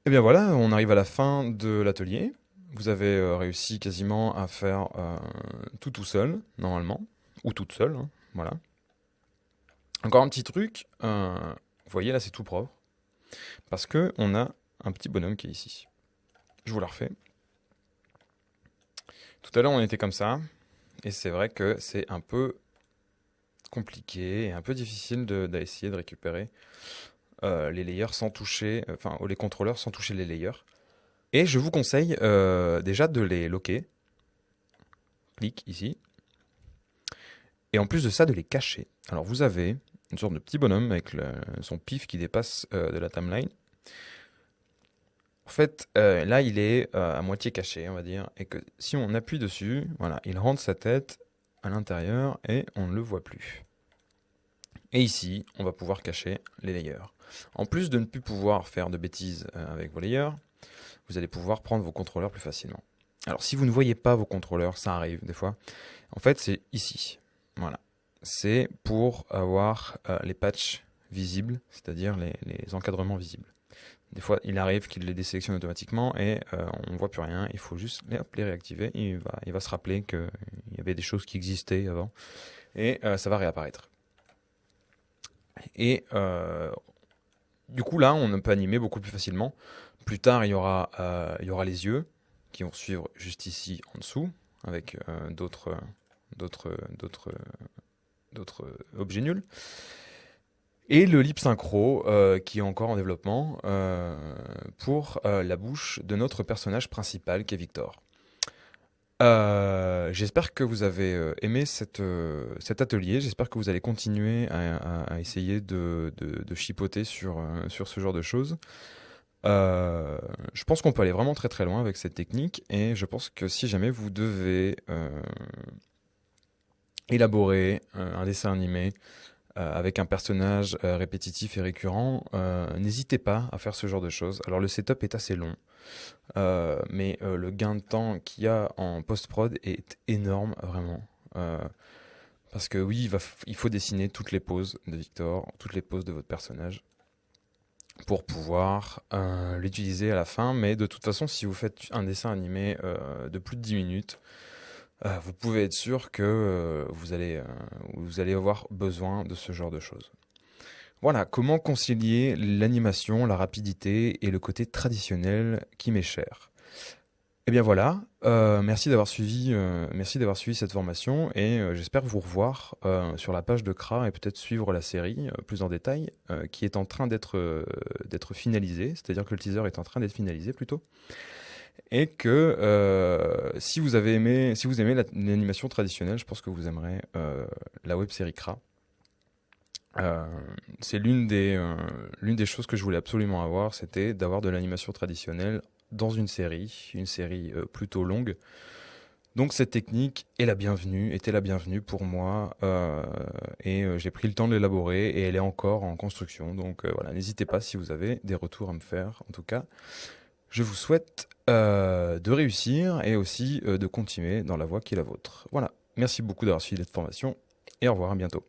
Et bien voilà, on arrive à la fin de l'atelier. Vous avez réussi quasiment à faire tout seul, normalement. Ou toute seule, hein, voilà. Encore un petit truc, vous voyez là c'est tout propre. Parce que on a un petit bonhomme qui est ici. Je vous la refais. Tout à l'heure on était comme ça. Et c'est vrai que c'est un peu compliqué et un peu difficile d'essayer de récupérer les layers sans toucher, enfin les contrôleurs sans toucher les layers. Et je vous conseille déjà de les locker. Clique ici. Et en plus de ça, de les cacher. Alors vous avez une sorte de petit bonhomme avec son pif qui dépasse de la timeline. En fait, là, il est à moitié caché, on va dire, et que si on appuie dessus, voilà, il rentre sa tête à l'intérieur et on ne le voit plus. Et ici, on va pouvoir cacher les layers. En plus de ne plus pouvoir faire de bêtises avec vos layers, vous allez pouvoir prendre vos contrôleurs plus facilement. Alors si vous ne voyez pas vos contrôleurs, ça arrive des fois, en fait c'est ici. Voilà. C'est pour avoir les patchs visibles, c'est-à-dire les encadrements visibles. Des fois, il arrive qu'il les désélectionne automatiquement et on ne voit plus rien. Il faut juste les réactiver. Il va se rappeler qu'il y avait des choses qui existaient avant et ça va réapparaître. Et du coup, là, on peut animer beaucoup plus facilement. Plus tard, il y aura les yeux qui vont suivre juste ici en dessous avec d'autres, d'autres, d'autres objets nuls. Et le lip synchro qui est encore en développement pour la bouche de notre personnage principal qui est Victor. J'espère que vous avez aimé cet atelier. J'espère que vous allez continuer à essayer de chipoter sur ce genre de choses. Je pense qu'on peut aller vraiment très très loin avec cette technique et je pense que si jamais vous devez élaborer un dessin animé avec un personnage répétitif et récurrent, n'hésitez pas à faire ce genre de choses. Alors le setup est assez long, mais le gain de temps qu'il y a en post-prod est énorme, vraiment. Parce que oui, il faut dessiner toutes les poses de Victor, toutes les poses de votre personnage, pour pouvoir l'utiliser à la fin. Mais de toute façon, si vous faites un dessin animé de plus de 10 minutes, vous pouvez être sûr que vous allez avoir besoin de ce genre de choses. Voilà, comment concilier l'animation, la rapidité et le côté traditionnel qui m'est cher. Eh bien voilà, merci d'avoir suivi cette formation et j'espère vous revoir sur la page de CRA et peut-être suivre la série plus en détail qui est en train d'être finalisée, c'est-à-dire que le teaser est en train d'être finalisé plutôt et que si vous aimez l'animation traditionnelle, je pense que vous aimerez la web série CRA. Euh, c'est l'une des choses que je voulais absolument avoir, c'était d'avoir de l'animation traditionnelle dans une série plutôt longue. Donc cette technique était la bienvenue pour moi, et j'ai pris le temps de l'élaborer et elle est encore en construction. Donc voilà, n'hésitez pas si vous avez des retours à me faire. En tout cas, je vous souhaite de réussir et aussi de continuer dans la voie qui est la vôtre. Voilà, merci beaucoup d'avoir suivi cette formation et au revoir, à bientôt.